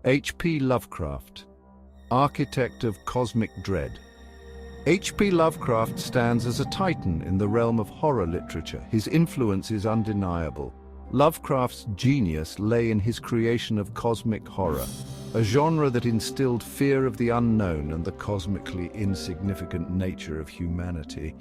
H.P. Lovecraft, architect of cosmic dread. H.P. Lovecraft stands as a titan in the realm of horror literature. His influence is undeniable. Lovecraft's genius lay in his creation of cosmic horror, a genre that instilled fear of the unknown and the cosmically insignificant nature of humanity.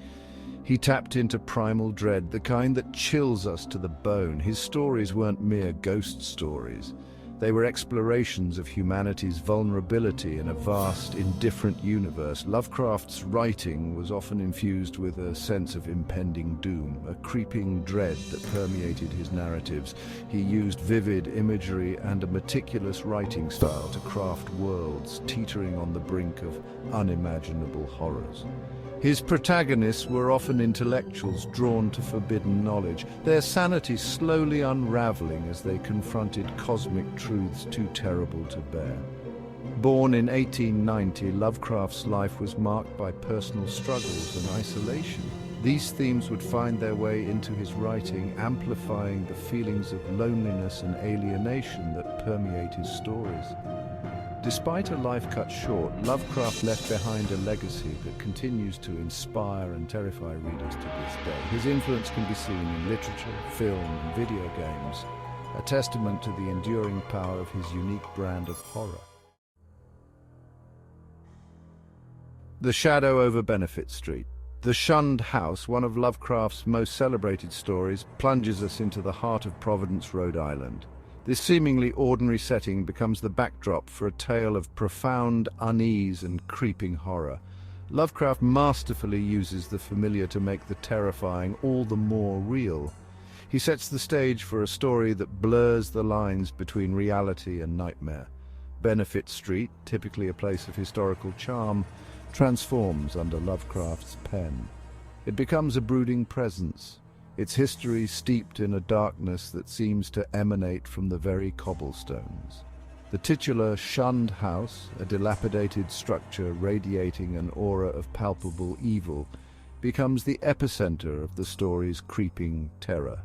He tapped into primal dread, the kind that chills us to the bone. His stories weren't mere ghost stories. They were explorations of humanity's vulnerability in a vast, indifferent universe. Lovecraft's writing was often infused with a sense of impending doom, a creeping dread that permeated his narratives. He used vivid imagery and a meticulous writing style to craft worlds teetering on the brink of unimaginable horrors. His protagonists were often intellectuals drawn to forbidden knowledge, their sanity slowly unraveling as they confronted cosmic truths too terrible to bear. Born in 1890, Lovecraft's life was marked by personal struggles and isolation. These themes would find their way into his writing, amplifying the feelings of loneliness and alienation that permeate his stories. Despite a life cut short, Lovecraft left behind a legacy that continues to inspire and terrify readers to this day. His influence can be seen in literature, film, and video games, a testament to the enduring power of his unique brand of horror. The Shadow over Benefit Street. The Shunned house, one of Lovecraft's most celebrated stories, plunges us into the heart of Providence, Rhode Island. This seemingly ordinary setting becomes the backdrop for a tale of profound unease and creeping horror. Lovecraft masterfully uses the familiar to make the terrifying all the more real. He sets the stage for a story that blurs the lines between reality and nightmare. Benefit Street, typically a place of historical charm, transforms under Lovecraft's pen. It becomes a brooding presence, its history steeped in a darkness that seems to emanate from the very cobblestones. The titular Shunned house, a dilapidated structure radiating an aura of palpable evil, becomes the epicenter of the story's creeping terror.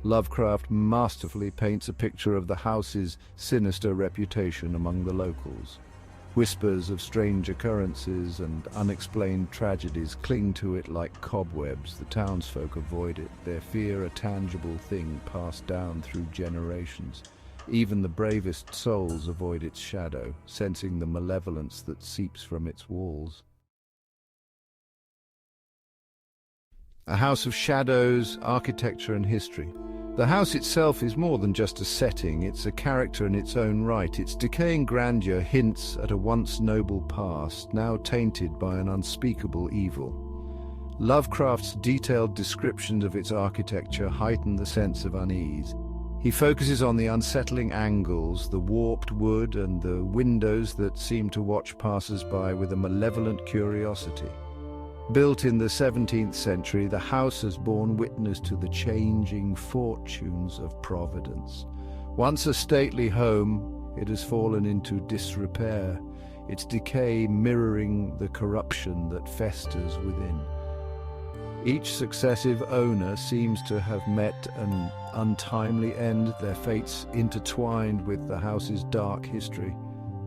Lovecraft masterfully paints a picture of the house's sinister reputation among the locals. Whispers of strange occurrences and unexplained tragedies cling to it like cobwebs. The townsfolk avoid it, their fear a tangible thing passed down through generations. Even the bravest souls avoid its shadow, sensing the malevolence that seeps from its walls. A house of shadows, architecture and history. The house itself is more than just a setting, it's a character in its own right. Its decaying grandeur hints at a once noble past, now tainted by an unspeakable evil. Lovecraft's detailed descriptions of its architecture heighten the sense of unease. He focuses on the unsettling angles, the warped wood, and the windows that seem to watch passers-by with a malevolent curiosity. Built in the 17th century, the house has borne witness to the changing fortunes of Providence. Once a stately home, it has fallen into disrepair, its decay mirroring the corruption that festers within. Each successive owner seems to have met an untimely end, their fates intertwined with the house's dark history.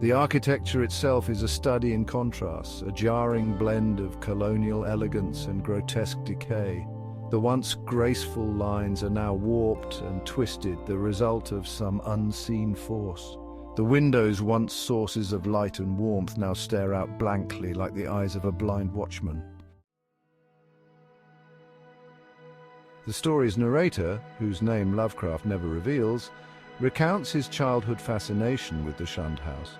The architecture itself is a study in contrasts, a jarring blend of colonial elegance and grotesque decay. The once graceful lines are now warped and twisted, the result of some unseen force. The windows, once sources of light and warmth, now stare out blankly like the eyes of a blind watchman. The story's narrator, whose name Lovecraft never reveals, recounts his childhood fascination with the Shunned house.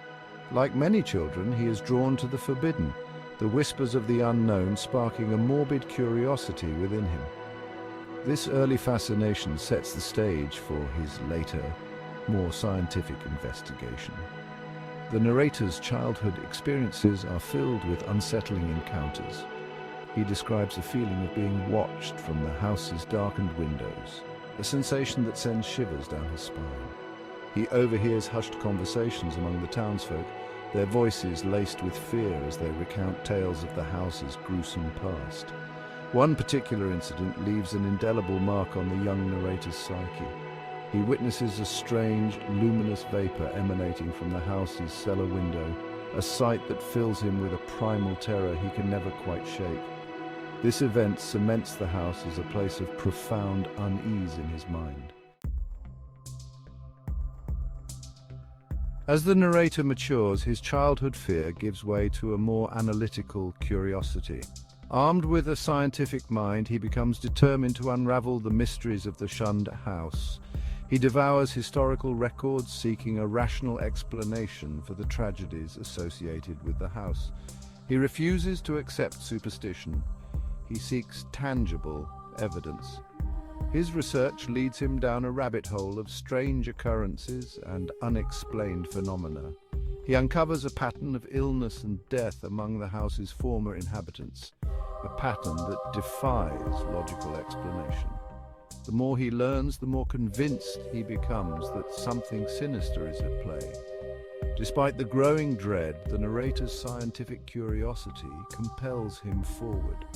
Like many children, he is drawn to the forbidden, the whispers of the unknown sparking a morbid curiosity within him. This early fascination sets the stage for his later, more scientific investigation. The narrator's childhood experiences are filled with unsettling encounters. He describes a feeling of being watched from the house's darkened windows, a sensation that sends shivers down his spine. He overhears hushed conversations among the townsfolk, their voices laced with fear as they recount tales of the house's gruesome past. One particular incident leaves an indelible mark on the young narrator's psyche. He witnesses a strange, luminous vapor emanating from the house's cellar window, a sight that fills him with a primal terror he can never quite shake. This event cements the house as a place of profound unease in his mind. As the narrator matures, his childhood fear gives way to a more analytical curiosity. Armed with a scientific mind, he becomes determined to unravel the mysteries of the Shunned house. He devours historical records, seeking a rational explanation for the tragedies associated with the house. He refuses to accept superstition. He seeks tangible evidence. His research leads him down a rabbit hole of strange occurrences and unexplained phenomena. He uncovers a pattern of illness and death among the house's former inhabitants, a pattern that defies logical explanation. The more he learns, the more convinced he becomes that something sinister is at play. Despite the growing dread, the narrator's scientific curiosity compels him forward.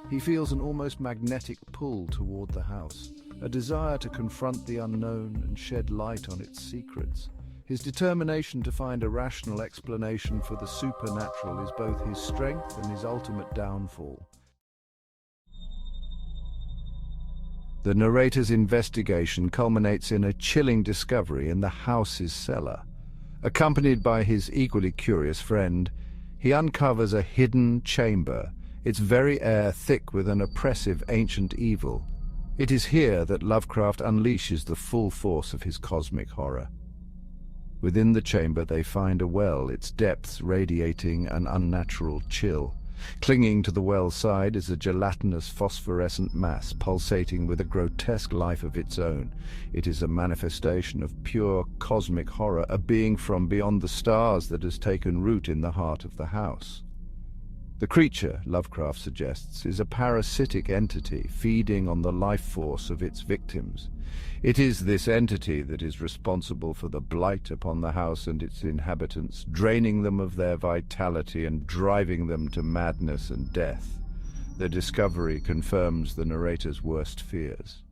He feels an almost magnetic pull toward the house, a desire to confront the unknown and shed light on its secrets. His determination to find a rational explanation for the supernatural is both his strength and his ultimate downfall. The narrator's investigation culminates in a chilling discovery in the house's cellar. Accompanied by his equally curious friend, he uncovers a hidden chamber, its very air thick with an oppressive ancient evil. It is here that Lovecraft unleashes the full force of his cosmic horror. Within the chamber they find a well, its depths radiating an unnatural chill. Clinging to the well's side is a gelatinous phosphorescent mass pulsating with a grotesque life of its own. It is a manifestation of pure cosmic horror, a being from beyond the stars that has taken root in the heart of the house. The creature, Lovecraft suggests, is a parasitic entity feeding on the life force of its victims. It is this entity that is responsible for the blight upon the house and its inhabitants, draining them of their vitality and driving them to madness and death. The discovery confirms the narrator's worst fears.